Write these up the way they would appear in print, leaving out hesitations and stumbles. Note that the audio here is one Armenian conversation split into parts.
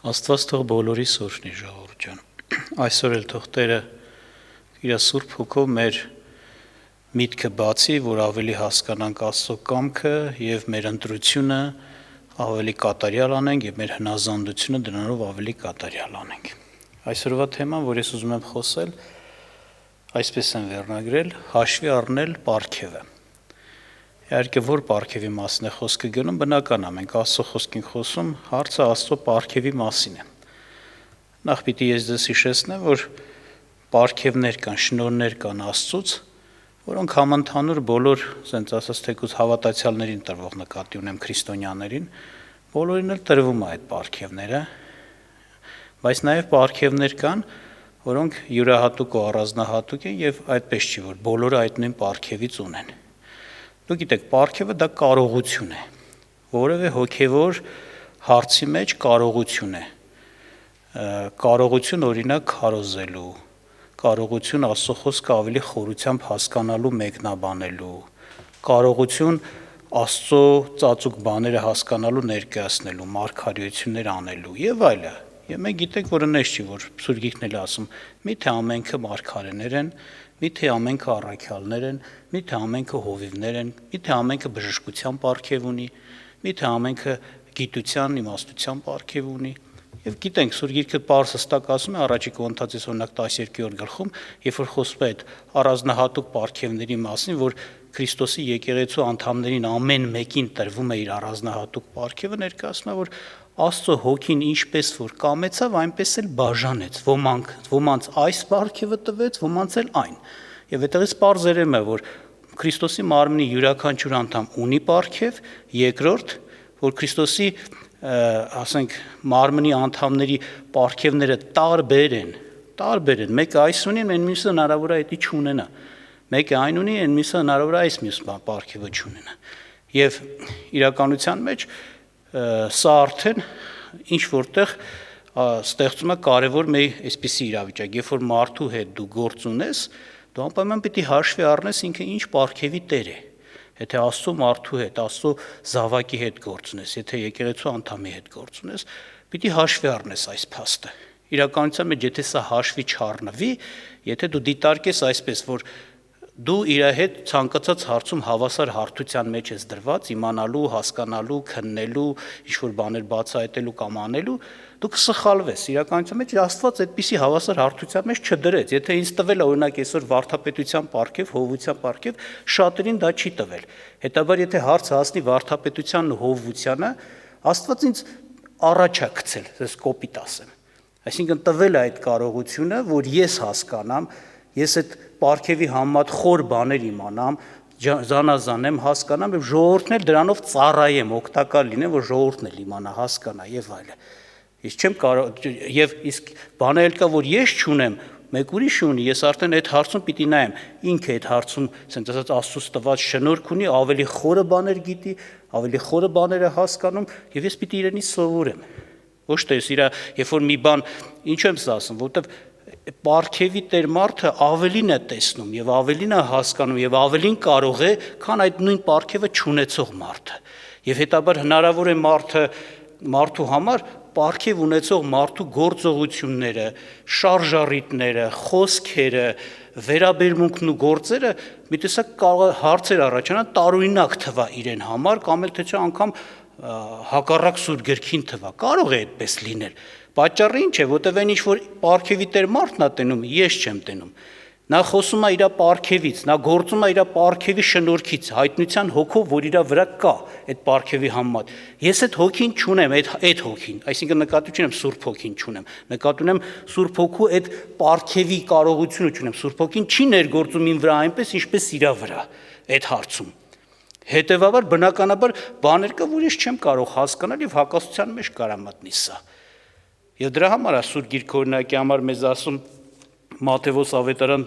Աստված թող բոլորի սուրբնի ժողովուրդ ջան։ Այսօր էլ թող Տերը իր սուրբ հոգով մեր միտքը բացի, որ ավելի հասկանանք Աստծո կամքը եւ մեր ընտրությունը ավելի կատարյալ անենք եւ մեր հնազանդությունը դրանով ավելի կատարյալ անենք։ Այսօրվա թեման, որ ես ուզում եմ խոսել, այսպես եմ վերնագրել՝ հաշվի առնել պարգևը։ Իհարկե որ պարգևի մասին է խոսքը գնում, բնական է, մենք Աստծո խոսքին խոսում, հարցը Աստծո պարգևի մասին է։ Նախ պիտի ես ձեզ հիշեցնեմ, որ պարգևներ կան, շնորհներ կան Աստծուց, որոնք համընդհանուր բոլոր, ասենց ասած, թեկուզ հավատացյալներին տրվող նկատի ունեմ քրիստոնյաներին, բոլորին էլ տրվում է այդ պարգևները, բայց նաև պարգևներ կան, որոնք յուրահատուկ ու առանձնահատուկ են եւ այդպես չի, որ բոլորը այդ նույն պարգևից ունեն։ Դուք գիտեք, պարգևը դա կարողություն է, որևէ հոգևոր հարցի մեջ կարողություն է, կարողություն օրինակ քարոզելու, կարողություն Աստծո խոսքը ավելի խորությամբ հասկանալու, մեկնաբանելու, կարողություն Աստծո ծածուկ բաները հասկանալու, ներկայացնելու, մարգարեություններ անելու եւ այլն։ Եվ մենք գիտենք, որ այնպես չի, որ Սուրբ Գիրքն էլ ասում, միթե ամենքը մարգարեներ են, միթե ամենքը առաքյալներ են, միթե ամենքը հովիվներ են, միթե ամենքը բժշկության պարգև ունի, միթե ամենքը գիտության, իմաստության պարգև ունի։ Եվ գիտենք, Սուրբ Գիրքը պարզ հստակ ասում է առաջի Կորինթացիս օրինակ 12-րդ գլխում, երբ որ խոսվում է այդ առանձնահատուկ պարգևների մասին, որ Քրիստոսի եկեղեցու անդամներին ամեն մեկին տրվում է իր առանձնահատուկ պարգևը, ներկայացնում է, որ Աստծո հոգին ինչպես որ կամեցավ, այնպես էլ բաժանեց, ոմանց այս պարգևը տվեց, ոմանց էլ այն։ Եվ այդտեղից պարզերեմ է, որ Քրիստոսի մարմնի յուրաքանչյուր անդամ ունի պարգև, երկրորդ, որ Քրիստոսի, ասենք, մարմնի անդամների պարգևները տարբեր են, մեկը այս ունի, այն մյուսը հնարավոր է դա չունենա, մեկը այն ունի, այն մյուսը հնարավոր է այս մյուս պարգևը չունենա։ Եվ իրականության մեջ սա արդեն ինչ որտեղ ստեղծում է կարևոր մի այսպիսի իրավիճակ, երբ որ մարդու հետ դու գործ ունես, դու անպայման պիտի հաշվի առնես ինքը ինչ պարգևի տեր է։ Եթե Աստծո մարդու հետ, Աստծո զավակի հետ գործ ունես, եթե եկեղեցու անդամի հետ գործ ունես, պիտի հաշվի առնես այս փաստը։ Իրականության մեջ եթե սա հաշվի չառնվի, եթե դու դիտարկես այսպես, որ դու իր հետ ցանկացած հարցում հավասար հարթության մեջ ես դրված, իմանալու, հասկանալու, քննելու, ինչ-որ բաներ բացահայտելու կամ անելու, դու կսխալվես։ Իրականության մեջ Աստված այդպիսի հավասար հարթության մեջ չդրեց։ Եթե ինձ տվել է օրինակ այսօր վարդապետության պարգև, հովվության պարգև, շատերին դա չի տվել։ Հետաբար եթե հարցը հասնի վարդապետությանն ու հովվությանը, Աստված ինձ առաջ է գցել, ես կոպիտ ասեմ։ Այսինքն տվել է այդ կարողությունը, որ ես հասկանամ, ես այդ պարգևի համեմատ խոր բաներ իմանամ, զանազանեմ, հասկանամ եւ ժողովուրդն էլ դրանով ծառայեմ, օգտակար լինեմ, որ ժողովուրդն էլ իմանա, հասկանա եւ այլն։ Ես չեմ կարող եւ իսկ բանը էլ կա, որ ես չունեմ, մեկ ուրիշ ունի, ես արդեն այդ հարցում պիտի նայեմ, ինքը այդ հարցում, ասենց ասած Աստծուց տված շնորհք ունի, ավելի խորը բաներ գիտի, ավելի խորը բաներ է հասկանում եւ ես պիտի իրենից սովորեմ։ Ոչ թե ես իր, երբ որ մի բան, ինչու եմ սա ասում, որովհետեւ պարգևի տեր մարդը ավելին է տեսնում եւ ավելին է հասկանում եւ ավելին կարող է, քան այդ նույն պարգևը չունեցող մարդը։ Եվ հետաբար հնարավոր է մարդու համար պարգև ունեցող մարդու գործողությունները, շարժառիթները, խոսքերը, վերաբերմունքն ու գործերը մի տեսակ կարող հարցեր առաջանան, տարօրինակ թվա իրեն համար կամ էլ թե չէ անգամ հակառակ Սուրբ Գրքին թվա։ Կարող է այդպես լինել։ Պատճառը ինչ է, որտեղ այն ինչ որ պարգևի տեր մարդն է տենում, ես չեմ տենում։ Նա խոսում է իր պարգևից, նա գործում է իր պարգևի շնորհքից, հայտնության հոգով, որ իր վրա կա այդ պարգևի համեմատ։ Ես այդ հոգին չունեմ, այդ հոգին, այսինքն նկատի չունեմ Սուրբ հոգին չունեմ, նկատի ունեմ Սուրբ հոգու այդ պարգևի կարողությունը չունեմ։ Սուրբ հոգին չի ներգործում իմ վրա այնպես, ինչպես իր վրա այդ հարցում։ Հետևաբար բնականաբար բաներ կա, որ ես չեմ կարող հասկանալ եւ հակասության մեջ կարա մտնի սա։ Եվ դրա համար է Սուրբ Գիրքը օրինակի համար մեզ ասում Մատթեոս ավետարան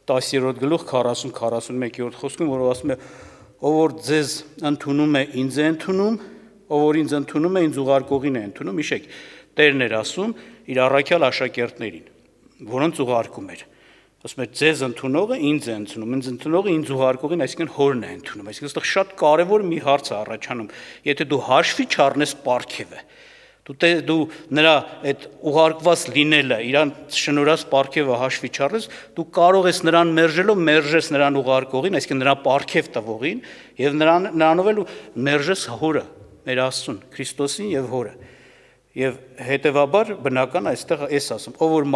10-րդ գլուխ 40-41-րդ խոսքում, որ ասում է, ով որ ձեզ ընդունում է, ինձ է ընդունում, ով որ ինձ ընդունում է, ինձ ուղարկողին է ընդունում, հիշեք, Տերն էր ասում իր առաքյալ աշակերտներին, որոնց ուղարկում էր։ Ասում է ձեզ ընդունողը ինձ է ընդունում, ինձ ընդունողը ինձ ուղարկողին, այսինքն հորն է ընդունում։ Այսինքն այստեղ շատ կարևոր մի հարց է առաջանում, եթե դու հաշվի չառնես պարգևը, Դու նրա այդ ուղարկված լինելը, իրան շնորհած պարգևը հաշվի չառես, դու կարող ես նրան մերժելով մերժես նրան ուղարկողին, այսինքն նրա պարգև տվողին, եւ նրանով էլ մերժես հորը, մեր Աստծուն, Քրիստոսին եւ հորը։ Եվ հետեւաբար բնական այստեղ էս ասում, ով որ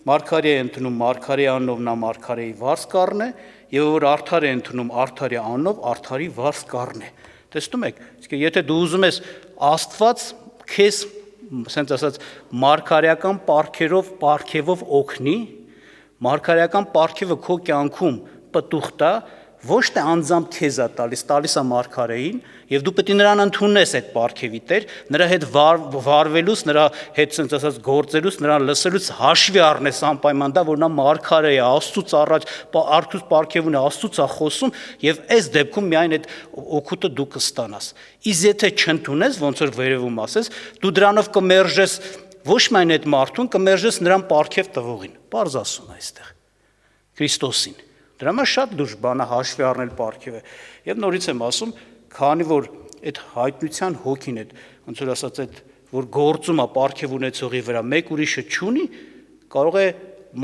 մարգարե է ընդունում մարգարե անով նա մարգարեի վարձ կառն է, եւ ով որ արդար է ընդունում արդարի անով արդարի վարձ կառն է։ Տեսնում եք, իսկ եթե դու ուզում ես Աստված քեզ, ասենք ասած, մարգարեական պարգևով օգնի, մարգարեական պարգևը քո կյանքում պտուղ տա, ոչ թե անձամբ քեզ է տալիս է մարգարեին, եւ դու պետք է նրան ընդունես այդ պարգևի տեր, նրա հետ վարվելուց, նրա հետ ասենք ասած գործելուց, նրան լսելուց հաշվի առնես անպայման դա, որ նա մարգարե է, Աստծուց առաջ արդուց պարգև ունի, Աստծուց է խոսում, եւ այս դեպքում միայն այդ օգուտը դու կստանաս։ Իսկ եթե չընդունես, ոնց որ վերևում ասես, դու դրանով կմերժես ոչ միայն այդ մարդուն, կմերժես նրան պարգև տվողին։ Պարզ ասում այստեղ Քրիստոսին։ Դրա համար շատ լուրջ բան է հաշվի առնել պարգևը։ Եվ նորից եմ ասում, քանի որ այդ հայտնության հոգին այդ ոնց որ ասած այդ որ գործում է պարգև ունեցողի վրա մեկ ուրիշը չունի, կարող է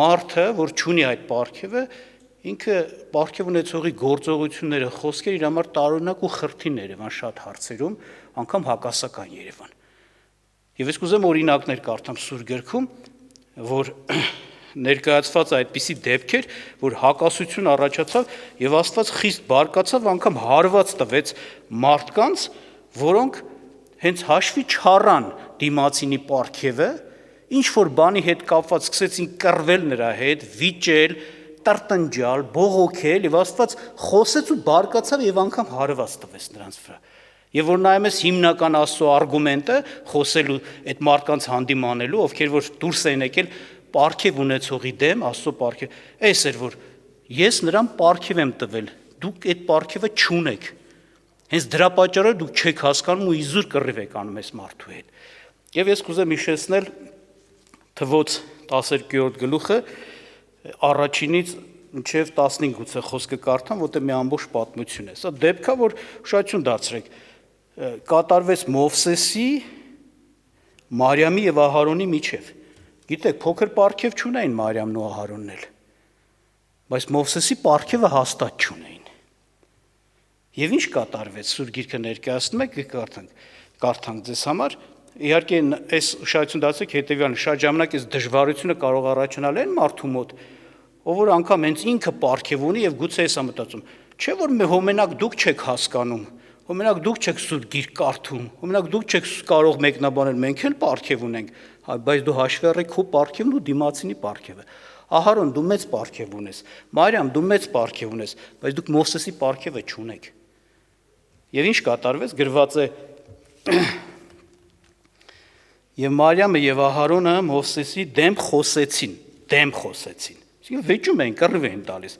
մարդը, որ չունի այդ պարգևը, ինքը պարգև ունեցողի գործողությունները, խոսքերը իր համար տարօրինակ ու խրթին Երևան շատ հարցերում, անգամ հակասական Երևան։ Եվ ես կուզեմ օրինակներ կարդամ Սուրբ գրքում, որ ներկայացված այդպիսի դեպքեր, որ հակասություն առաջացավ եւ Աստված խիստ բարկացավ, անգամ հարված տվեց մարդկանց, որոնք հենց հաշվի չառան դիմացինի պարգևը, ինչ որ բանի հետ կապված սկսեցին կռվել նրա հետ, վիճել, տրտնջալ, բողոքել եւ Աստված խոսեց ու բարկացավ եւ անգամ հարված տվեց նրանց վրա։ Եվ որ նայում ես հիմնական Աստծո արգումենտը խոսելու այդ մարդկանց հանդիմանելու, ովքեր որ դուրս են եկել պարգև ունեցողի դեմ, Աստծո պարգև, այս էր որ ես նրան պարգև եմ տվել, դուք այդ պարգևը չունեք։ Հենց դրա պատճառով դուք չեք հասկանում ու իզուր կռիվ եք անում այս մարդու հետ։ Եվ ես կուզեմ հիշեցնել Թվոց 12-րդ գլուխը առաջինից մինչև 15 գուցե խոսքը կարդամ, որտեղ մի ամբողջ պատմություն է։ Սա դեպք է, որ ուշադրություն դարձրեք։ Կատարվեց Մովսեսի, Մարիամի եւ Ահարոնի միջև։ Գիտեք, փոքր պարգև չունեին Մարիամն ու Ահարոնն էլ, բայց Մովսեսի պարգևը հաստատ չունեին։ Եվ ինչ կատարվեց, Սուրբ Գիրքը ներկայացնում է, կարդանք ձեզ համար, իհարկե այս ուշադրություն դարձրեք հետևյալն, շատ ժամանակ այս դժվարությունը կարող առաջանալ այն մարդու մոտ, ով որ անգամ հենց ինքը պարգև ունի եւ գուցե էսա մտածում, չէ՞ որ մենակ դուք չեք հասկանում, մենակ դուք չեք Սուրբ Գիրք կարդում, մենակ դուք չեք կարող մեկնաբանել, մենք էլ պարգև ունենք, բայց դու հաշվի առեք քո պարգևն ու դիմացինի պարգևը։ Ահարոն, դու մեծ պարգև ունես, Մարիամ, դու մեծ պարգև ունես, բայց դուք Մովսեսի պարգևը չունեք։ Եվ ինչ կատարվեց, գրված է. Եվ Մարիամը եւ Ահարոնը Մովսեսի դեմ խոսեցին։ Այսինքն վեճում էին, կռիվ էին տալիս։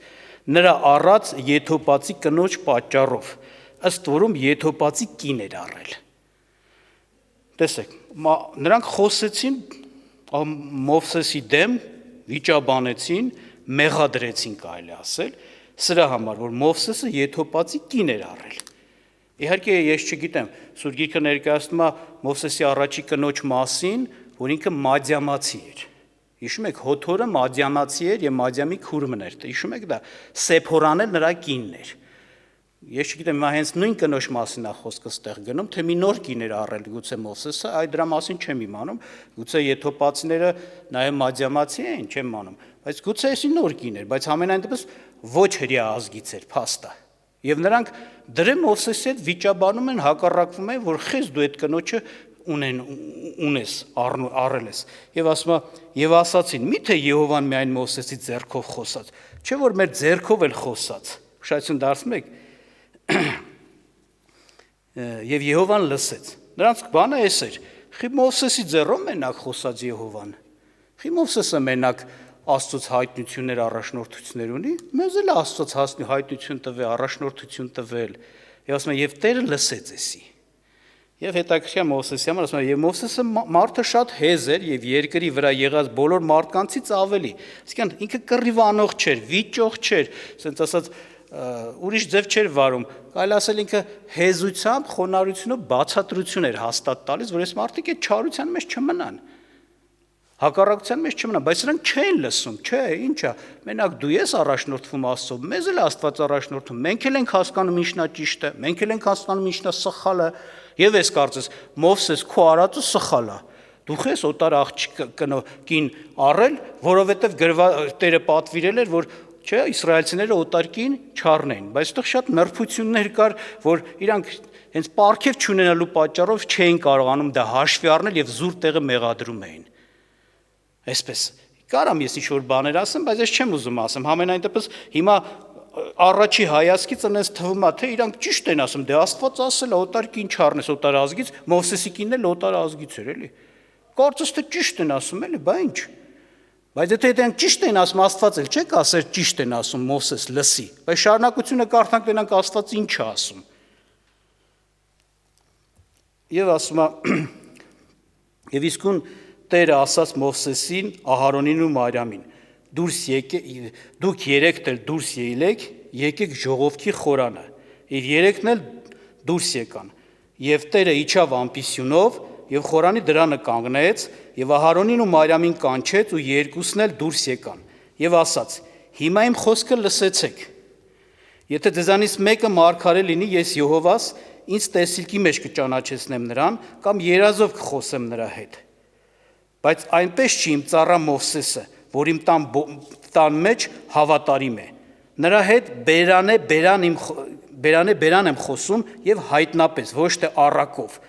Նրա առած եթոպացի կնոջ պատճառով, ըստ որում եթոպացի կին էր առել։ Տեսեք, նրանք խոսեցին Մովսեսի դեմ, վիճաբանեցին, մեղադրեցին կարելի ասել, սրա համար, որ Մովսեսը եթոպացի կին էր առել։ Իհարկե ես չգիտեմ, Սուրբ Գիրքը ներկայացնում է Մովսեսի առաջի կնոջ մասին, որ ինքը մադիամացի էր։ Հիշում եք, Հոթորը մադիամացի էր եւ Մադիամի քուրմն էր։ Հիշում եք դա, Սեփորան էլ նրա կինն էր։ Ես չգիտեմ, հիմա հենց նույն կնոջ մասին է խոսքը ստեղ գնում, թե մի նոր կին էր առել գուցե Մովսեսը, այդ դրա մասին չեմ իմանում, գուցե եթոպացիները նաեւ մադիամացի էին, չեմ իմանում, բայց գուցե էսի նոր կին էր, բայց ամենայն դեպս ոչ հրյա ազգից էր, փաստա։ Եվ նրանք դրե Մովսեսի հետ վիճաբանում են, հակառակվում են, որ խես դու այդ կնոջը ունես, առել ես։ Եվ ասում է, եւ ասացին, միթե Եհովան միայն Մովսեսի ձեռքով խոսած, չէ՞ որ մեր ձեռքով էլ խոսած։ Ուշադրություն դարձնում եք։ Եվ Եհովան լսեց։ Նրանց բանը էս էր։ Խի Մովսեսի ձեռով մենակ խոսած Եհովան։ Խի Մովսեսը մենակ Աստծոց հայտնություններ առաջնորդություններ ունի, մեզ էլ Աստծոց հայտնություն տվել, առաջնորդություն տվել։ Եվ ասում է, եւ Տերը լսեց էսի։ Եվ հետաքրքիր Մովսեսի համար ասում է, եւ Մովսեսը մարդը շատ հեզ էր եւ երկրի վրա եղած բոլոր մարդկանցից ավելի։ Այսինքն ինքը կռիվանող չէր, վիճող չէր, ասենց ասած ուրիշ ձև չէր վարում, կարելի ասել ինքը հեզությամբ, խոնարհությունով բացատրություն էր հաստատ տալիս, որ այս մարդիկ այդ չարության մեջ չմնան, հակառակության մեջ չմնան, բայց նրանք չէին լսում, չէ, ինչա, մենակ դու ես առաջնորդվում Աստծով, մեզ էլ Աստված առաջնորդում, մենք էլ ենք հասկանում ինչն է ճիշտը, մենք էլ ենք հասկանում ինչն է սխալը, եւ ես կարծես Մովսես քո արածը սխալ է, դու խես օտար աղջիկ կին առել, որովհետեւ Տերը պատվիրել էր, որ չէ, իսրայելցիները օտարքին չառնեն, բայց այդտեղ շատ նրբություններ կար, որ իրանք հենց պարգև չունենալու պատճառով չէին կարողանում դա հաշվի առնել եւ զուր տեղը մեղադրում էին։ Այսպես կարամ ես ինչ-որ բաներ ասեմ, բայց ես չեմ ուզում ասեմ, համենայն դեպս հիմա առաջի հայացքից այնպես թվում է, թե իրանք ճիշտ են ասում, դե Աստված ասել է օտարքին չառնես օտար ազգից, Մովսեսի կինն էլ օտար ազգից էր, էլի։ Կարծես թե ճիշտ են ասում, էլի, բա ինչ։ Բայց եթե դրանք ճիշտ են ասում, Աստված էլ չէ՞ կասեր ճիշտ են ասում, Մովսես լսի։ Բայց շարունակությունը կարդանք դրանք Աստված ինչ է ասում։ Եվ ասում է եւ իսկույն Տերը ասաց Մովսեսին, Ահարոնին ու Մարիամին. դուք երեքն էլ դուրս ելեք, եկեք ժողովքի խորանը։ Եվ երեքն էլ դուրս եկան։ Եվ Տերը իջավ ամպիսյունով եւ խորանի դրանը կանգնեց եւ Ահարոնին ու Մարիամին կանչեց ու երկուսն էլ դուրս եկան եւ ասաց. Հիմա իմ խոսքը լսեցեք։ Եթե ձեզանից մեկը մարգարե լինի, ես Եհովաս ինձ տեսիլքի մեջ կճանաչեցնեմ նրան կամ երազով կխոսեմ նրա հետ։ Բայց այնպես չի իմ ծառա Մովսեսը, որ իմ տան մեջ հավատարիմ է։ Նրա հետ բերան եմ խոսում եւ հայտնապես, ոչ թե առակով։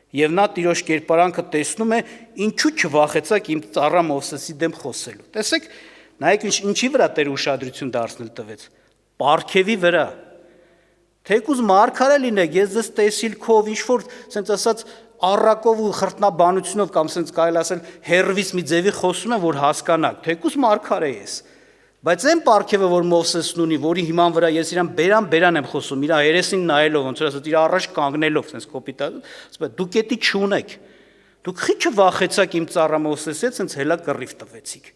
Եվ նա Տիրոջ կերպարանքը տեսնում է, ինչու չվախեցաք իմ ծառա Մովսեսի դեմ խոսելու։ Տեսեք, նայեք ինչի վրա Տերը ուշադրություն դարձնել տվեց։ Պարգևի վրա։ Թեկուզ մարգարե լինեք, ես ձեզ տեսիլքով, ինչ-որ ասենց ասած առակով ու խրտնաբանությունով կամ ասենց կարելի ասել հերվից մի ձևի խոսում եմ, որ հասկանաք, թեկուզ մարգարե ես։ Բայց այն պարգևը, որ Մովսեսն ունի, որի հիման վրա ես իրան բերան եմ խոսում, իր երեսին նայելով, ոնց որ ասած իր առաջ կանգնելով, ասենց կոպիտ, ասում դուք էդի չունեք։ Դուք խի չվախեցաք իմ ծառա Մովսեսից, ասենց հելա կռիվ տվեցիք։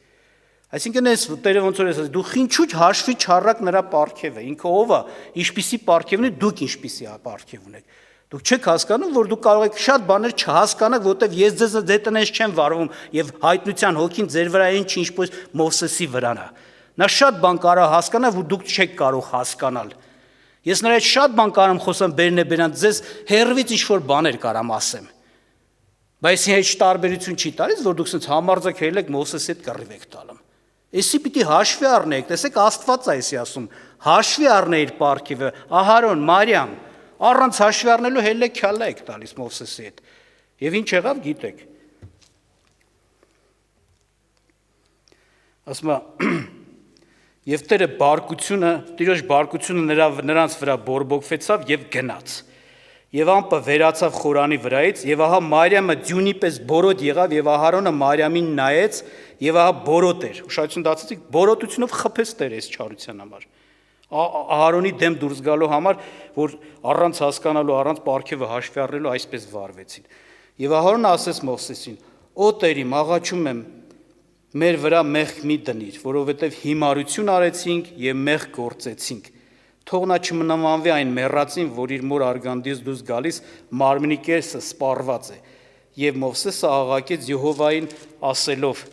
Այսինքն այս Տերը ոնց որ ասած դուք ինչու հաշվի չառակ նրա պարգևը, ինքը ով է, ինչպիսի պարգևն է, դուք ինչպիսի պարգև ունեք։ Դուք չեք հասկանում, որ դուք կարող եք շատ բաներ չհասկանաք, որովհետև ես ձեզ դետնես չեմ վարվում եւ հայտնության հոգին ձեր վրա այն չի ինչպես Մովսեսի վրան է։ Նա շատ բան կարող հասկանա, որ դուք չեք կարող հասկանալ։ Ես նրա հետ շատ բան կարամ խոսեմ բերան ձեզ հերվից ինչ-որ բաներ կարամ ասեմ։ Բայց heç տարբերություն չի տալիս, որ դուք ասենց համարձակ ելեք Մովսեսի հետ կռիվ եք տալում։ Էսի պիտի հաշվի առնեք, տեսեք Աստված է էսի ասում, հաշվի առնեիր պարգևը, Ահարոն, Մարիամ, առանց հաշվի առնելու հելլե քյալա եք տալիս Մովսեսի հետ։ Եվ ինչ եղավ, գիտեք։ Ասում է Եվ Տերը Տիրոջ բարկությունը նրանց վրա բորբոքվեցավ եւ գնաց։ Եվ ամպը վերացավ խորանի վրայից, եւ ահա Մարիամը ձյունի պես բորոտ եղավ, եւ Ահարոնը Մարիամին նայեց, եւ ահա բորոտ էր։ Ուշադրություն դարձրեցիք, բորոտությունով խփեց Տերը այս չարության համար։ Ահարոնի դեմ դուրս գալու համար, որ առանց հասկանալու, առանց պարգևը հաշվի առնելու այսպես վարվեցին։ Եվ Ահարոնը ասեց Մովսեսին. «Օ Տեր իմ, աղաչում եմ, մեր վրա մեղք մի դնիր, որովհետև հիմարություն արեցինք եւ մեղք գործեցինք։ Թող նա չմնամանվի այն մեռածին, որ իր մոր արգանդից դուրս գալիս մարմնի կեսը սպառված է։ Եվ Մովսեսը աղաղակեց Եհովային ասելով.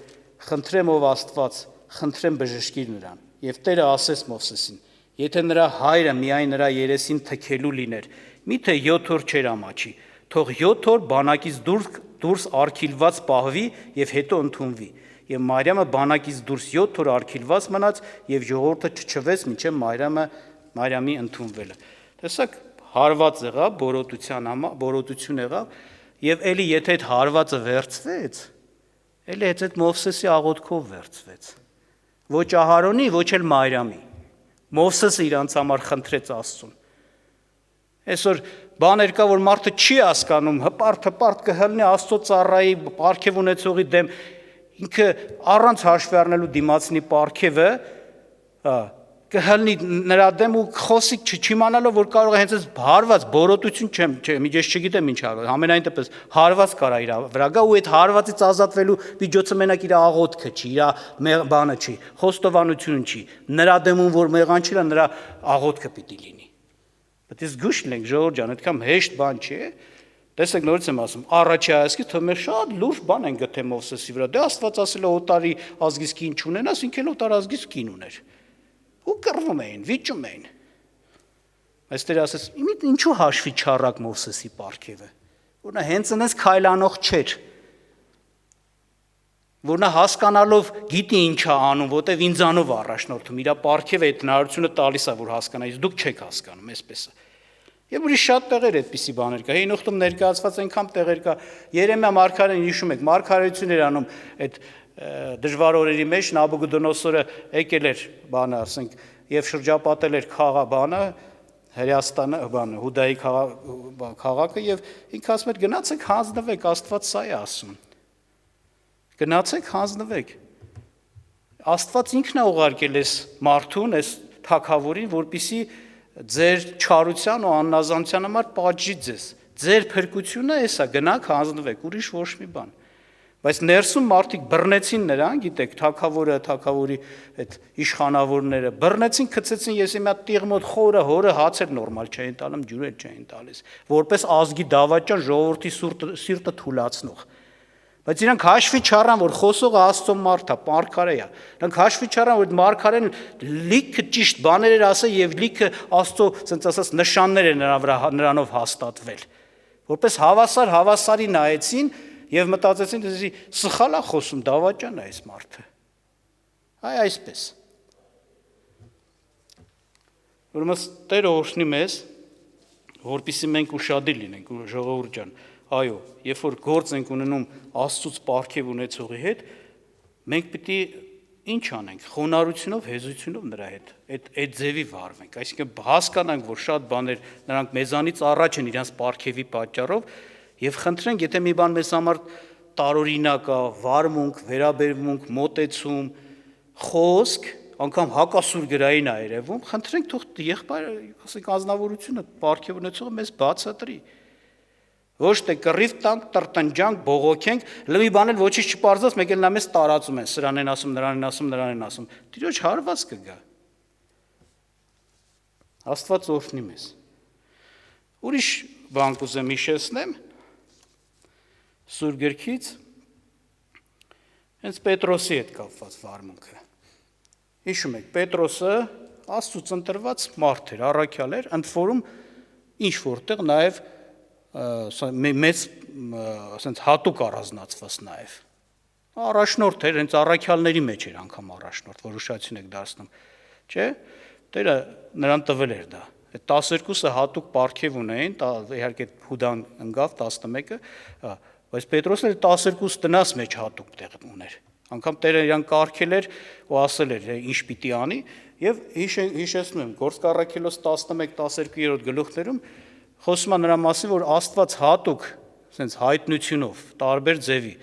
Խնդրեմ ով Աստված, խնդրեմ բժշկիր նրան։ Եվ Տերը ասեց Մովսեսին. Եթե նրա հայրը միայն նրա երեսին թքելու լիներ, միթե 7 օր չէր ամաչի, թող 7 օր բանակից դուրս արգիլված պահվի եւ հետո ընդունվի։ Եվ Մարիամը բանակից դուրս 7 օր արգիլված մնաց եւ ժողովուրդը չչվեց մինչեւ Մարիամի ընդունվելը։ Տեսակ հարված եղավ, բորոտություն եղավ եւ էլի եթե այդ հարվածը վերցվեց, էլի այդ Մովսեսի աղոթքով վերցվեց։ Ոչ Ահարոնի, ոչ էլ Մարիամի։ Մովսեսը իրանց համար խնդրեց Աստծուն։ Այսօր բաներ կա, որ մարդը չի հասկանում, հպարտ կհլնի Աստծո ծառայի պարգև ունեցողի դեմ ինքը առանց հաշվի առնելու դիմացնի պարգևը, կհլնի նրա դեմ ու խոսի չիմանալով որ կարող է հենց այս հարված բորոտություն չեմ ես չգիտեմ ինչ հարված ամենայն դեպս հարված կարա իր վրա գա ու այդ հարվածից ազատվելու միջոցը մենակ իր աղոթքը չի իր բանը չի խոստովանությունը չի նրա դեմում որ մեղան չի նրա աղոթքը պիտի լինի բայց ես զգուշ լինենք ժողովուրդ ջան այդքան հեշտ բան չէ տեսեք նորից եմ ասում առաջի հայացքի թվում է շատ լուրջ բան են գտե Մովսեսի վրա դե Աստված ասել է օտարի ազգից կին չունենաս ինքն էլ օտար ազգից կին ուներ ու կռվում էին, վիճում էին։ Այստեղ ասես, ինչու հաշվի չառակ Մովսեսի պարգևը, որ նա հենց այնպես քայլանող չէր, որ նա հասկանալով գիտի ինչ է անում, որտեվ ինձանով առաջնորդում, իր պարգևը այդ հնարավորությունը տալիս է, որ հասկանա, իսկ դուք չեք հասկանում, այսպես է։ Եվ ուրիշ շատ տեղեր այդպիսի բաներ կա, հին ուխտում ներկայացված այնքան տեղեր կա, Երեմիա մարգարեն հիշում եք, մարգարեություն էր անում այդ դժվար օրերի մեջ Նաբուգոդոնոսորը եկել էր բանը, ասենք, եւ շրջապատել էր քաղաքը, Հրեաստանը, բանը, Հուդայի քաղաքը եւ ինքը ասում էր գնացեք հանձնվեք, Աստված սա է ասում։ Գնացեք հանձնվեք։ Աստված ինքն է ուղարկել այս մարդուն, այս թագավորին, որպիսի ձեր չարության ու աննազանության համար պատժի ձեզ։ Ձեր փրկությունը էսա, գնաք հանձնվեք, ուրիշ ոչ մի բան։ Բայց ներսում մարդիկ բռնեցին նրան, գիտեք, թագավորը, թագավորի այդ իշխանավորները բռնեցին, գցեցին Եսեմիա տիղ մոտ խորը, հորը հացեր նորմալ չէին տալում, ջուրեր չէին տալիս, որպես ազգի դավաճան ժողովրդի սիրտը թուլացնող։ Բայց իրանք հաշվի չառան, որ խոսողը Աստծո մարդ է, մարգարե է։ Նրանք հաշվի չառան, որ մարգարեն լիքը ճիշտ բաներ էր ասել եւ լիքը Աստծո, ասենց ասած, նշաններ էր նրանով հաստատվել։ Որպես հավասարի նայեցին եւ մտածեցին, դե սխալ է խոսում, դավաճան է այս մարդը։ Այ այսպես։ Ուրեմն Տերը օրհնի մեզ, որպեսզի մենք ուշադիր լինենք, ժողովուրդ ջան, այո, երբ որ գործ ենք ունենում Աստծուց պարգև ունեցողի հետ, մենք պիտի ինչ անենք, խոնարհությունով, հեզությունով նրա հետ, այդ ձևի վարվենք, այսինքն հասկանանք, որ շատ բաներ նրանք մեզանից առաջ են իրենց պարգևի պատճառով եւ խնդրենք, եթե մի բան մեզ համար տարօրինակ է, վարմունք, վերաբերմունք, մոտեցում, խոսք, անգամ հակասուր գրային է երևում, խնդրենք թող եղբայրը, ասենք ազնվորությունը պարգև ունեցողը մեզ բացատրի։ Ոչ թե կռիվ տանք, տրտնջանք, բողոքենք, լի բան էլ ոչինչ չպարզած, մեկ էլ նա մեզ տարածում են, սրան են ասում, նրան են ասում, նրան են ասում։ Տիրոջ հարված կգա։ Աստված օրհնի մեզ։ Ուրիշ բան կուզեմ հիշեցնեմ Սուրբ Գրքից հենց Պետրոսի հետ կապված վարմունքը։ Հիշում եք, Պետրոսը Աստծուց ընտրված մարդ էր, առաքյալ էր, ընդ որում ինչ որտեղ նաև մեծ ասենց հատուկ առանձնացված նաև առաջնորդ էր, հենց առաքյալների մեջ էր անգամ առաջնորդ, որ ուշացին եք դարձնում, չէ՞, Տերը նրան տվել էր դա։ Այդ 12-ը հատուկ պարգև ունեին, իհարկե Հուդան ընկավ 11-ը, բայց Պետրոսը 12 տնաս մեջ հատուկ տեղ ուներ։ Անգամ Տերը իրան կարգել էր ու ասել էր ինչ պիտի անի, եւ հիշեցնում եմ Գործք առաքելոց 11-12-րդ գլուխներում խոսում է նրա մասին, որ Աստված հատուկ, ասենց հայտնությունով, տարբեր ձևի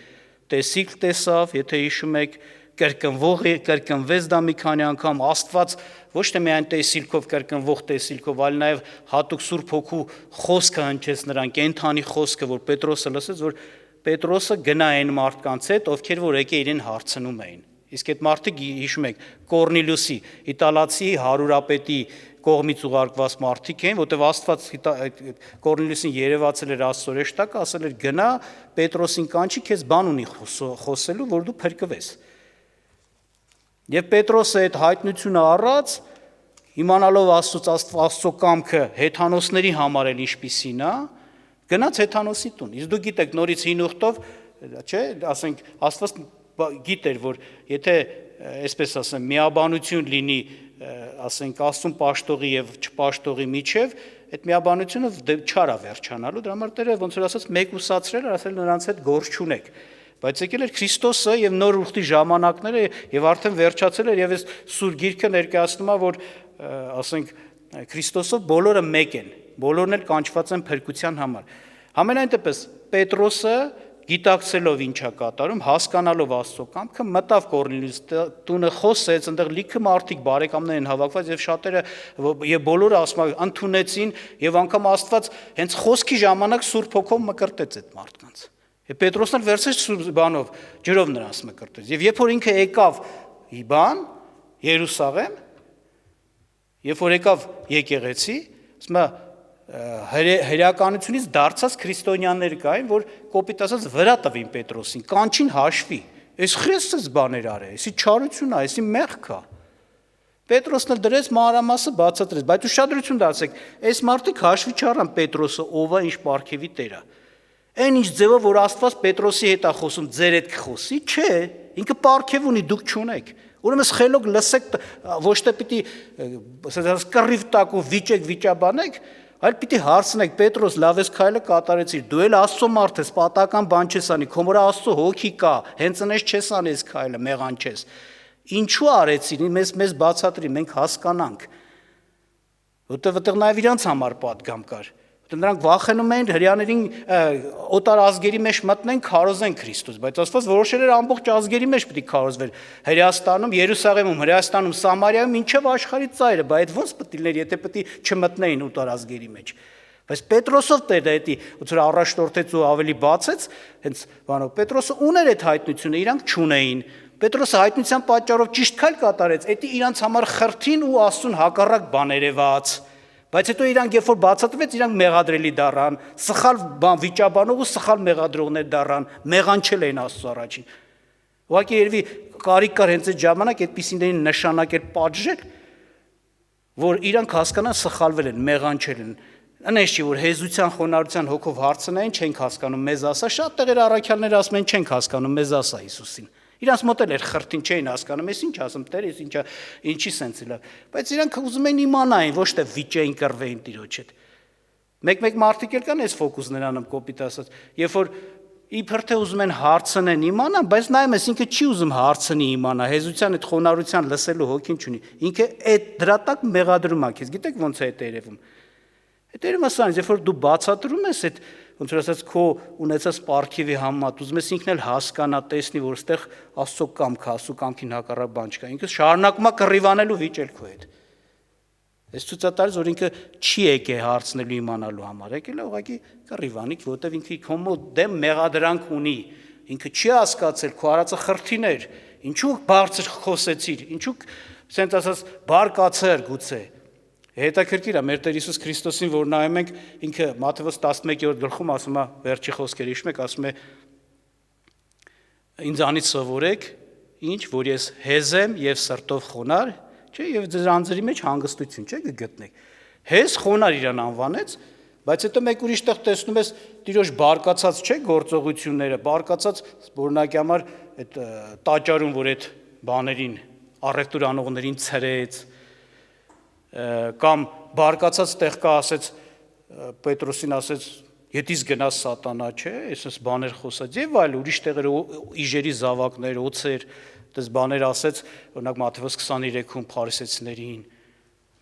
տեսիք տեսավ, եթե հիշում եք, կրկնվեց դա մի քանի անգամ, Աստված ոչ թե միայն տեսիլքով կրկնվող տեսիլքով, այլ նաև հատուկ Սուրբ Հոգու խոսքը հնչեց նրան, կենթանի խոսքը, որ Պետրոսը լսեց, որ Պետրոսը գնա այն մարդկանց հետ, ովքեր որ եկե իրեն հարցնում էին։ Իսկ այդ մարդիկ հիշում եք Կորնիլիոսի, իտալացի հարուրապետի կողմից ուղարկված մարդիկ էին, որտեղ Աստված Կորնիլիոսին երևացել էր Աստծո հրեշտակը, ասել էր գնա Պետրոսին կանչի, քեզ բան ունի խոսելու, որ դու փրկվես։ Եվ Պետրոսը այդ հայտնությունը առած, իմանալով Աստծո կամքը հեթանոսների համար էլ ինչպիսին է, գնաց հեթանոսի տուն։ Իսկ դու գիտեք նորից հին ուխտով, չէ, ասենք Աստված գիտեր, որ եթե այսպես ասեմ, միաբանություն լինի, ասենք Աստծուն պաշտողի եւ չպաշտողի միջև, այդ միաբանությունը չարա վերջանալու, դրա համար Տերը ոնց որ ասած մեկուսացրել, ասել նրանց հետ գործ չունեք։ Բայց եկել էր Քրիստոսը եւ նոր ուխտի ժամանակները եւ արդեն վերջացել էր եւ այս Սուրբ Գիրքը ներկայացնում է, որ ասենք Քրիստոսով բոլորը մեկ են, բոլորն էլ կանչված են փրկության համար։ Համենայն դեպս Պետրոսը գիտակցելով ինչա կատարում, հասկանալով Աստծո կամքը, մտավ Կորնելիուս տունը, խոսեց, այնտեղ լիքը մարդիկ բարեկամներ են հավաքված եւ շատերը եւ բոլորը ասում ընդունեցին եւ անգամ Աստված հենց խոսքի ժամանակ Սուրբ Հոգով մկրտեց այդ մարդկանց։ Եւ Պետրոսն էլ վերցրեց բանով, ջրով նրանց մկրտեց։ Եվ երբ որ ինքը եկավ Երուսաղեմ, երբ որ եկավ եկեղեցի, ասում հրեականությունից դարձած քրիստոնյաներ կային, որ կոպիտ ասած վրա տվին Պետրոսին, կանչին հաշվի, այս Քրիստոս բաներ արե, այսի չարություն է, այսի մեղք է։ Պետրոսն էլ դրեց մանրամասը բացատրեց, բայց ուշադրություն դարձեք, այս մարդիկ հաշվի չառան Պետրոսը ով է, ինչ պարգևի տեր է։ Այն ինչ ձևով որ Աստված Պետրոսի հետ է խոսում, ձեր հետ կխոսի, չէ, ինքը պարգև ունի, դուք չունեք։ Ուրեմն խելոք լսեք, ոչ թե պիտի կռիվ տակ ու վիճեք վիճաբանեք, այլ պիտի հարցնեք, Պետրոս, լավ ես քայլը կատարեցիր, դու էլ Աստծո մարդ ես, պատական բան չես անի, քո մորա Աստծո հոգի կա, հենց այնպես չես անի այս քայլը, մեղան չես։ Ինչու արեցին, մեզ բացատրի, մենք հասկանանք։ Որտեղ նաև իրանց համար պատգամ կար։ Նրանք վախենում էին հрьяաներին օտար ազգերի մեջ մտնեն, քարոզեն Քրիստոս, բայց Աստված որոշել էր ամբողջ ազգերի մեջ պիտի քարոզվեր Հրեաստանում, Երուսաղեմում, Հրեաստանում, Սամարիայում, մինչև աշխարհի ծայրը, բայց ոնց պետք էր, եթե պետք չմտնեին օտար ազգերի մեջ։ Բայց Պետրոսով Տերը էդի ոնց որ առաջնորդեց ու ավելի բացեց, հենց բանով Պետրոսը ուներ այդ հայտնությունը, իրանք չունեին։ Պետրոսը հայտնության պատճառով ճիշտ քայլ կատարեց, էդի իրանք համար խրթին ու Աստծուն հակառակ բան երևաց։ Բայց հետո իրանք երբ որ բացատրվեց, իրանք մեղադրելի դառան, սխալ բան վիճաբանող ու սխալ մեղադրողներ դառան, մեղանչել էին Աստծո առաջին։ Ուղղակի երևի կարիք կար հենց այդ ժամանակ այդպիսիներին նշանակել պատժել, որ իրանք հասկանան սխալվել են, մեղանչել են։ Այնպես չի որ հեզության, խոնարհության հոգով հարցնային, չենք հասկանում, մեզ ասա, շատ տեղեր առաքյալներ ասում են, չենք հասկանում, մեզ ասա Հիսուսին։ Իրանց մոտ էլ էր խրթին չէին հասկանում, ես ինչ ասում, Տեր, ես ինչի սենց իլա։ Բայց իրանք ուզում էին իմանային, ոչ թե վիճեին կռվեին Տիրոջ հետ։ Մեկ մարդիկ էլ կան այս ֆոկուսներ անում կոպիտ ասած, երբ որ իբր թե ուզում են հարցնեն իմանան, բայց նայում ես ինքը չի ուզում հարցնի իմանա, հեզության այդ խոնարհության լսելու հոգին չունի։ Ինքը այդ դրա տակ մեղադրում է քեզ, գիտեք ոնց է դա երևում։ Դա երևում է սրանից, երբ որ դու բացատրում ես այդ ոնց որ ասած քո ունեցած պարգևի համեմատ, ուզում ես ինքն էլ հասկանա, տեսնի, որ այստեղ Աստծո կամքը, Աստծո կամքին հակառակ բան չկա։ Ինքը շարունակում է կռիվանելու վիճել քո հետ։ Այս ցուցատարած որ ինքը չի եկե հարցնելու իմանալու համար, եկել է ուղղակի կռիվանի, որովհետև ինքը քո դեմ մեղադրանք ունի։ Ինքը չի հասկացել քո արածը խրթիներ, ինչու բարձր խոսեցիր, ինչու սենց ասած բարկացեր գուցե։ Հետաքրքիր է մեր Տեր Հիսուս Քրիստոսին, որ նայում ենք, ինքը Մատթեոս 11-րդ գլխում ասում է վերջի խոսքերը, հիշում եք, ասում է ինձանից սովորեք, ինչ, որ ես հեզ եմ եւ սրտով խոնար, չէ, եւ ձեր անձերի մեջ հանգստություն, չէ, կգտնեք։ Հեզ խոնար իրան անվանեց, բայց հետո մեկ ուրիշ տեղ տեսնում ես Տիրոջ բարկացած, չէ, գործողությունները, բարկացած օրինակի համար այդ տաճարում, որ այդ բաներին, առևտուր անողներին ցրեց, կամ բարկացած տեղ կա ասեց Պետրոսին ասեց Ետից գնաս սատանա, չէ, այսպես բաներ խոսած եւ այլ ուրիշ տեղեր իժերի զավակներ, օծեր, դες բաներ ասեց, օրինակ Մատթեոս 23-ում փարիսեցիներին։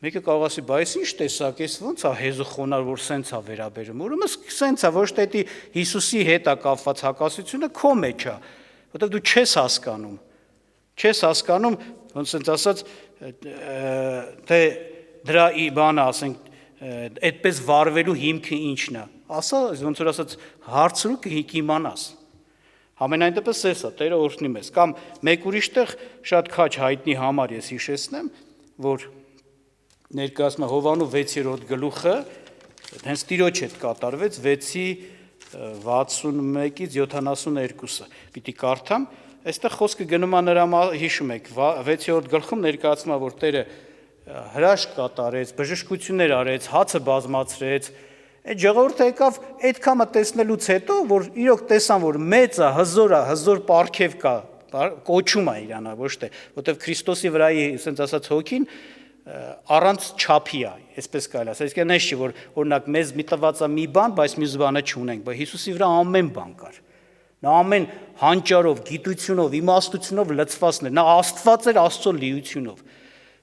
Մեկը կարող ասի, բայց ինչ տեսակ էս ոնց է հեզու խոնար, որ սենց է վերաբերում։ Ուրեմն սենց է, ոչ թե դա Հիսուսի հետ է կապված հակասությունը քո մեջ է, որովհետեւ դու չես հասկանում։ Չես հասկանում, ոնց սենց ասած, թե դրա բանը ասենք այդպես վարվելու հիմքը ինչն է։ Ասա, ոնց որ ասած, հարցրու կիմանաս։ Համենայն դեպս էս է, Տերը օրհնի մեզ։ Կամ մեկ ուրիշ տեղ շատ քաչ հայտնի համար ես հիշեցնեմ, որ ներկայացնում է Հովանու 6-րդ գլուխը, հենց Տիրոջ հետ կատարվեց 6-ի 61-ից 72-ը։ Պիտի կարդամ, այստեղ խոսքը գնում է նրա հիշում եք 6-րդ գլխում ներկայացնում է, որ Տերը հրաշք կատարեց, բժշկություններ արեց, հացը բազմացրեց, այդ ժողովուրդը եկավ այդքանը տեսնելուց հետո, որ իրոք տեսան, որ մեծ է, հզոր պարգև կա, կոչում է իրանա, ոչ թե, որտեղ Քրիստոսի վրայի, ասենց ասած հոգին առանց չափի է, այսպես կարելի ասել, իսկ այնպես չի, որ օրինակ մեզ մի տված է մի բան, բայց մյուս բանը չունենք, բայց Հիսուսի վրա ամեն բան կար։ Նա ամեն հանճարով, գիտությունով, իմաստությունով լցվածն էր, նա Աստված էր Աստծո լիությունով։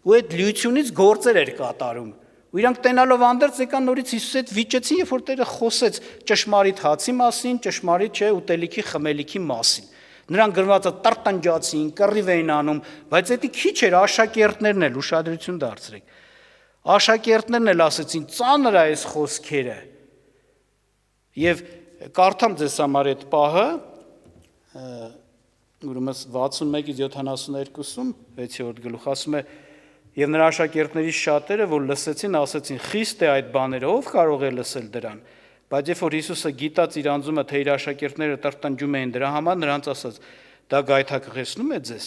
Ու այդ լիությունից գործեր էր կատարում։ Ու իրանք տենալով անդերձ եկան նորից Հիսուսի հետ վիճեցին, երբ որ Տերը խոսեց ճշմարիտ հացի մասին, ճշմարիտ չէ ուտելիքի խմելիքի մասին։ Նրանք գրվածը տրտնջացին, կռիվ էին անում, բայց դա քիչ էր, աշակերտներն էլ ուշադրություն դարձրեք։ Աշակերտներն էլ ասեցին, ծանր է այս խոսքերը։ Եվ կարդամ ձեզ համար այդ պահը, ուրեմն 61-ից 72-ում 6-րդ գլուխ ասում է. Եվ նրա աշակերտներից շատերը, որ լսեցին, ասեցին. «Խիստ է այդ բաները, ով կարող է լսել դրան»։ Բայց երբ որ Հիսուսը գիտած իր անձումը, թե իր աշակերտները տրտնջում էին դրա համար, նրանց ասաց. «Դա գայթակղեցնում է ձեզ,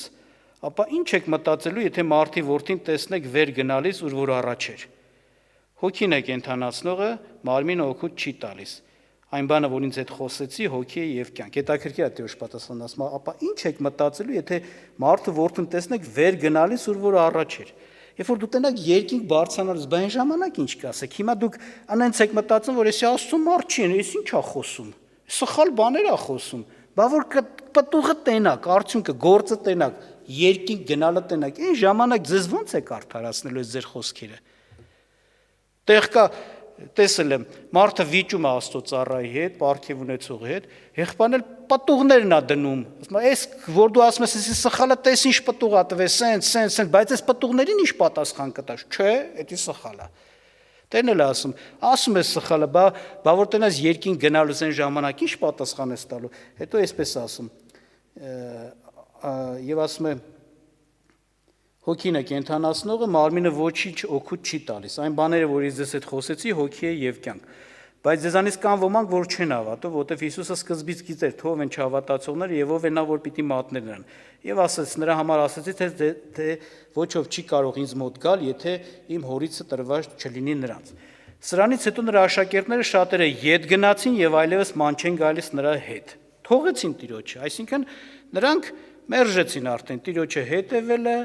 ապա ինչ եք մտածելու, եթե մարդի որդին տեսնեք վեր գնալիս, ուր որ առաջ էր։ Հոգին է կենդանացնողը, մարմինը օգուտ չի տալիս։ Այն բանը, որ ինձ հետ խոսեցի, հոգի է եւ կյանք»։ Հետաքրքիր է Տիրոջ պատասխանն ասում, ապա ինչ եք մտածելու, եթե մարդու որդին տեսնեք վեր գնալիս, ուր որ առաջ էր։ Երբ որ դու տենակ երկինք բարձրանալիս, բան ժամանակ ինչ կասեք։ Հիմա դուք անենց եք մտածում, որ էսի Աստծո մարդ չի, էս ինչ է խոսում։ Սխալ բաներ է խոսում։ Բա որ պտուղը տենակ, արդյունքը գործը տենակ, երկինք գնալը տենակ։ Այն ժամանակ ձեզ ո՞նց եք արդարացնելու այս ձեր խոսքերը։ Տեղ կա տեսել եմ, մարդը վիճում է Աստծո ծառայի հետ, պարգև ունեցողի հետ, եղբայրն էլ պտուղներն է դնում։ Ասում է, «Էս որ դու ասում ես, էսի սխալը տես ինչ պտուղ է տվել, սենց, բայց այս պտուղներին ինչ պատասխան կտաս»։ Չէ, դա սխալ է։ Տերն էլ ասում է սխալը, բա որ տնաս երկին գնալուց այն ժամանակ ինչ պատասխան ես տալու։ Հետո այսպես ասում։ Եվ ասում է. «Հոգին է կենդանացնողը, մարմինը ոչինչ օգուտ չի տալիս։ Այն բաները, որ ես ձեզ հետ խոսեցի, հոգի է եւ կյանք։ Բայց ձեզանից կան ոմանք, որ չեն հավատում, որովհետեւ Հիսուսը սկզբից գիտեր, թե ով են չհավատացողները եւ ով է նա, որ պիտի մատներ նրան։ Եվ ասաց, նրա համար ասացի, թե ոչ ով չի կարող ինձ մոտ գալ, եթե իմ հորիցը տրված չլինի նրանց։ Սրանից հետո նրա աշակերտները շատերը ետ գնացին եւ այլևս ման չեն գալիս նրա հետ։ Թողեցին Տիրոջը, այսինքն նրանք մերժեցին արդեն Տիրոջը հետևելը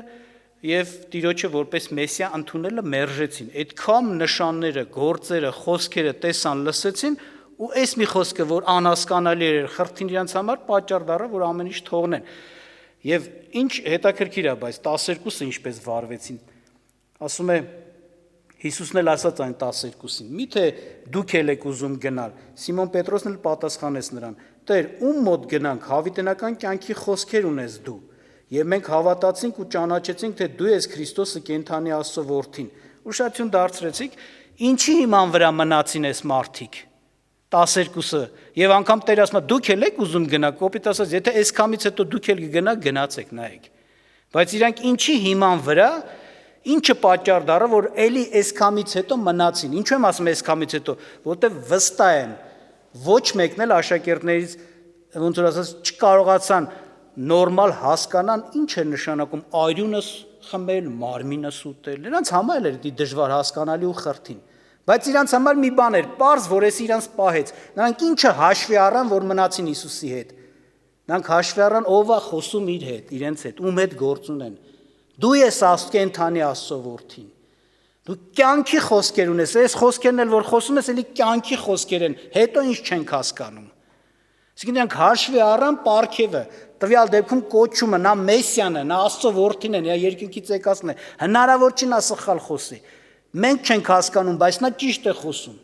եւ Տիրոջը որպես Մեսիա ընդունելը մերժեցին։ Այդքան նշանները, գործերը, խոսքերը տեսան, լսեցին ու այս մի խոսքը, որ անհասկանալի էր, խրթին իրանց համար պատճառ դառավ, որ ամեն ինչ թողնեն։ Եվ ինչ հետաքրքիր է, բայց 12-ը ինչպես վարվեցին։ Ասում է Հիսուսն էլ ասաց այն 12-ին. «Միթե դուք էլ եք ուզում գնալ»։ Սիմոն Պետրոսն էլ պատասխանեց նրան. «Տեր, ում մոտ գնանք, հավիտենական կյանքի խոսքեր ունես դու։ Եվ մենք հավատացինք ու ճանաչեցինք, թե դու ես Քրիստոսը կենդանի Աստծո որդին»։ Ուշադրություն դարձրեցիք, ինչի հիման վրա մնացին այս մարդիկ։ 12-ը եւ անգամ Տեր ասում է դուք էլ եք ուզում գնալ, կոպիտ ասած, եթե այս կամից հետո դուք էլ կգնաք, գնացեք, նայեք։ Բայց իրանք ինչի հիման վրա, ինչը պատճառ դառավ, որ էլի այս կամից հետո մնացին։ Ինչու եմ ասում այս կամից հետո, որտեվ վստահ եմ, ոչ մեկն էլ աշակերտներից ոնց որ ասած չկարողացան նորմալ հասկանան ինչ է նշանակում արյունս խմել, մարմինս ուտել։ Նրանց համար էր դա դժվար հասկանալի ու խրթին։ Բայց իրանց համար մի բան էր, պարզ, որ էս իրանց պահեց։ Նրանք ինչը հաշվի առան, որ մնացին Հիսուսի հետ։ Նրանք հաշվի առան, ով է խոսում իր հետ, իրենց հետ, ում հետ գործ ունեն։ Դու ես կենդանի Աստծո որդին։ Դու կյանքի խոսքեր ունես, այս խոսքերն էլ որ խոսում ես, էլի կյանքի խոսքեր են, հետո ինչ չենք հասկանում։ Այսինքն նրանք հաշվի առան պարգևը, տվյալ դեպքում կոչումը, նա Մեսիան է, նա Աստծո որդին է, նա երկնքից եկածն է, հնարավոր չի նա սխալ խոսի։ Մենք չենք հասկանում, բայց նա ճիշտ է խոսում։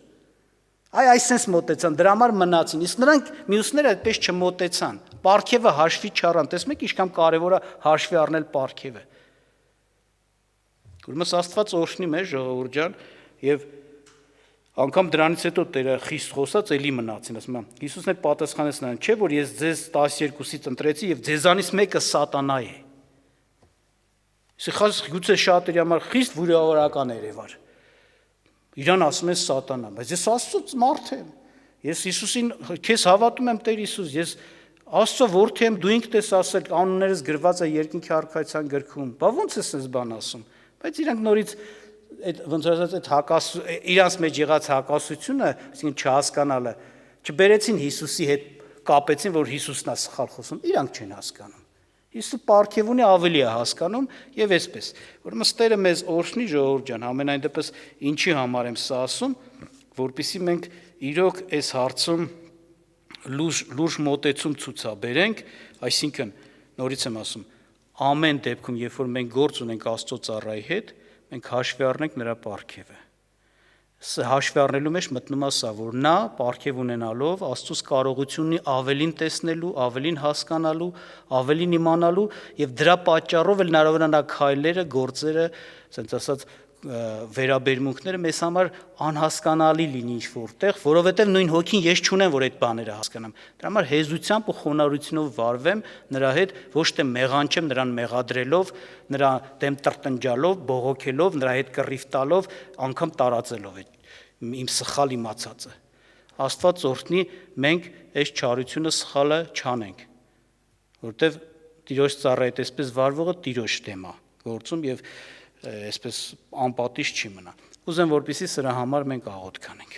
Այսպես մոտեցան, դրա համար մնացին, իսկ նրանք մյուսները այդպես չմոտեցան։ Պարգևը հաշվի չառան, տեսնում եք ինչքան կարևոր է հաշվի առնել պարգևը։ Ուրեմն Աստված օրհնի մեզ ժողովուրդ ջան, եւ անգամ դրանից հետո Տերը խիստ խոսած էլի մնացին, ասում է Հիսուսն էլ պատասխանեց նրան, չէ՞ որ ես ձեզ 12-ից ընտրեցի եւ ձեզանից մեկը սատանա է։ Սխալ գուցե շատերի համար խիստ վիրավորական երևար։ Իրան ասում են սատանա, բայց ես Աստծո մարդ եմ։ Ես Հիսուսին քեզ հավատում եմ Տեր Հիսուս, ես Աստծո որդի եմ, դու ինքդ ես ասել, անուններս գրված է երկինքի արքայության գրքում։ Բա ո՞նց ես այս բան ասում։ Բայց իրանք նորից այդ ոնց ասած այդ իրանց մեջ եղած հակասությունը, այսինքն չհասկանալը, չբերեցին Հիսուսի հետ, կապեցին, որ Հիսուսն է սխալ խոսում, իրանք չեն հասկանում։ Հիսուսը պարգև ունի, ավելի է հասկանում եւ այսպես։ Ուրեմն Տերը մեզ օրհնի ժողովուրդ ջան, ամենայն դեպս ինչի համար եմ սա ասում, որպեսզի մենք իրոք այս հարցում լուրջ մոտեցում ցուցաբերենք, այսինքն նորից եմ ասում, ամեն դեպքում, երբ որ մենք գործ ունենք Աստծո ծառայի հետ, մենք հաշվի առնենք նրա պարգևը։ հաշվի առնելու մեջ մտնում է սա, որ նա պարգև ունենալով Աստծուց կարողություն ունի ավելին տեսնելու, ավելին հասկանալու, ավելին իմանալու եւ դրա պատճառով էլ հնարավոր է նա քայլերը, գործերը, ասենց ասած վերաբերմունքները մեզ համար անհասկանալի լինի ինչ-որտեղ, որովհետեւ նույն հոգին ես չունեմ, որ այդ բաները հասկանամ։ Դրա համար հեզությամբ ու խոնարհությունով վարվեմ նրա հետ, ոչ թե մեղանչեմ նրան մեղադրելով, նրա դեմ տրտնջալով, բողոքելով, նրա հետ կռիվ տալով, անգամ տարածելով իմ սխալ իմացածը։ Աստված օրհնի, մենք այս չարությունը սխալը չանենք, որտեվ Տիրոջ ծառայի այդպես վարվողը Տիրոջ դեմ է գործում եւ այսպես անպատիժ չի մնա։ Ուզեմ, որպեսզի սրա համար մենք աղոթք անենք։